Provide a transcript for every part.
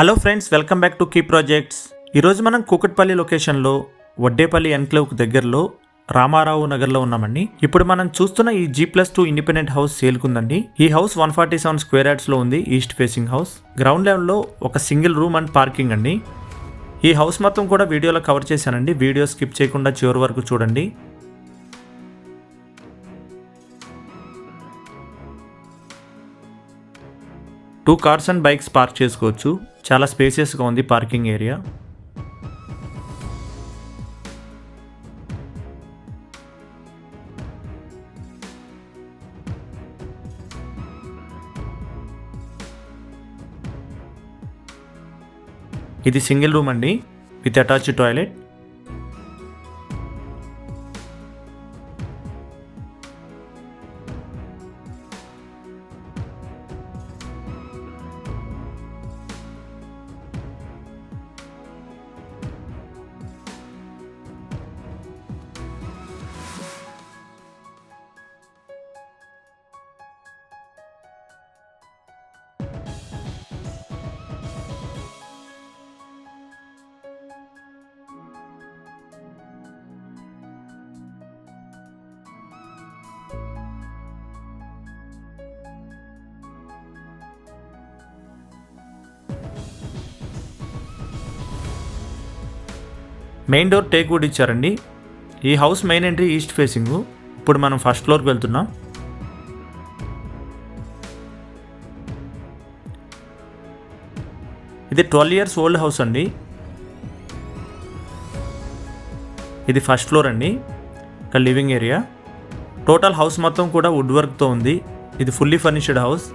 Hello friends, welcome back to Key Projects. ఈరోజు మనం కూకట్పల్లి లొకేషన్లో వడ్డేపల్లి ఎన్క్లేవ్కు దగ్గరలో రామారావు నగర్లో ఉన్నామండి. ఇప్పుడు మనం చూస్తున్న ఈ G+2 ఇండిపెండెంట్ హౌస్ సేల్కుందండి. ఈ హౌస్ 147 స్క్వేర్ యార్డ్స్లో ఉంది. East facing house. గ్రౌండ్ లెవెల్లో ఒక సింగిల్ రూమ్ అండ్ పార్కింగ్ అండి. ఈ హౌస్ మొత్తం కూడా వీడియోలో కవర్ చేశానండి. వీడియో స్కిప్ చేయకుండా చివరి వరకు చూడండి. Two cars and bikes park చేసుకోవచ్చు. చాలా స్పేసియస్గా ఉంది పార్కింగ్ ఏరియా. ఇది సింగిల్ రూమ్ అండి with attached toilet. Main door teak wood ఇచ్చారండి. ఈ house main entry east facing. ఇప్పుడు మనం ఫస్ట్ ఫ్లోర్కి వెళ్తున్నాం. ఇది 12 years ఓల్డ్ హౌస్ అండి. ఇది ఫస్ట్ ఫ్లోర్ అండి. ఇక్కడ లివింగ్ ఏరియా. టోటల్ హౌస్ మొత్తం కూడా వుడ్ వర్క్తో ఉంది. ఇది ఫుల్లీ ఫర్నిష్డ్ హౌస్.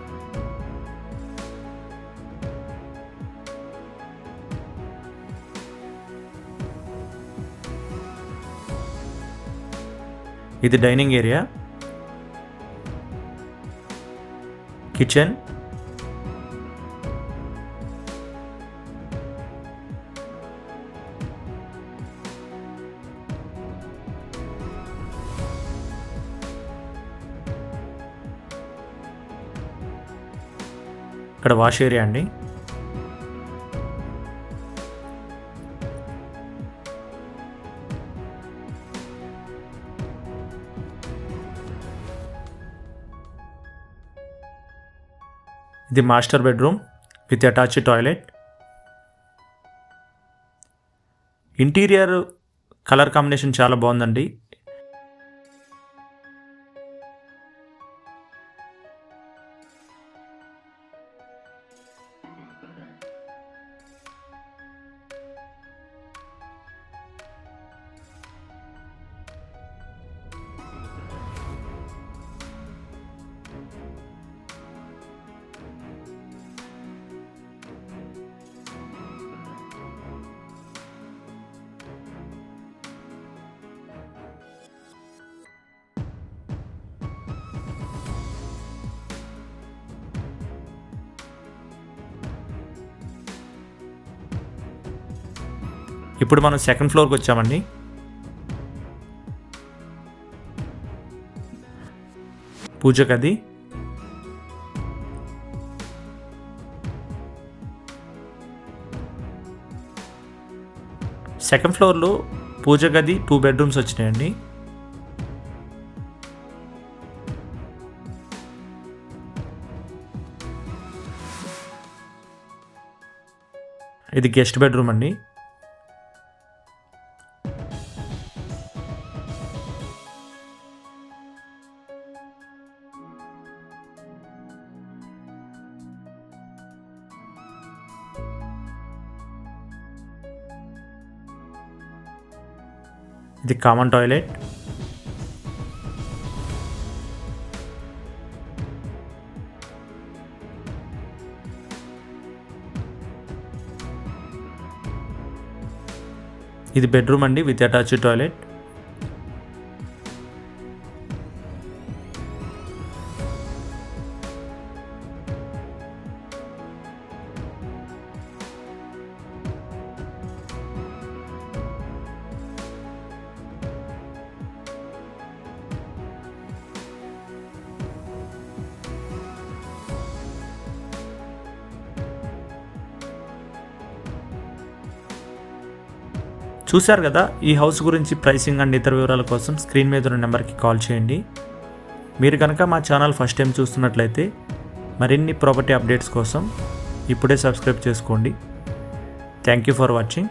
ఇది డైనింగ్ ఏరియా, కిచెన్, ఇక్కడ వాష్ ఏరియా అండి. ఇది master bedroom with attached toilet. Interior colour combination చాలా బాగుందండి. ఇప్పుడు మనం సెకండ్ ఫ్లోర్కి వచ్చామండి. పూజ గది, సెకండ్ ఫ్లోర్లో పూజ గది 2 bedrooms వచ్చినాయండి. ఇది గెస్ట్ బెడ్రూమ్ అండి. ఇది కామన్ టాయిలెట్. ఇది బెడ్రూమ్ అండి విత్ అటాచ్డ్ టాయిలెట్. చూశారు కదా, ఈ హౌస్ గురించి ప్రైసింగ్ అండ్ ఇతర వివరాల కోసం స్క్రీన్ మీద ఉన్న నెంబర్కి కాల్ చేయండి. మీరు కనుక మా ఛానల్ ఫస్ట్ టైం చూస్తున్నట్లయితే మరిన్ని ప్రాపర్టీ అప్డేట్స్ కోసం ఇప్పుడే సబ్స్క్రైబ్ చేసుకోండి. Thank you for watching.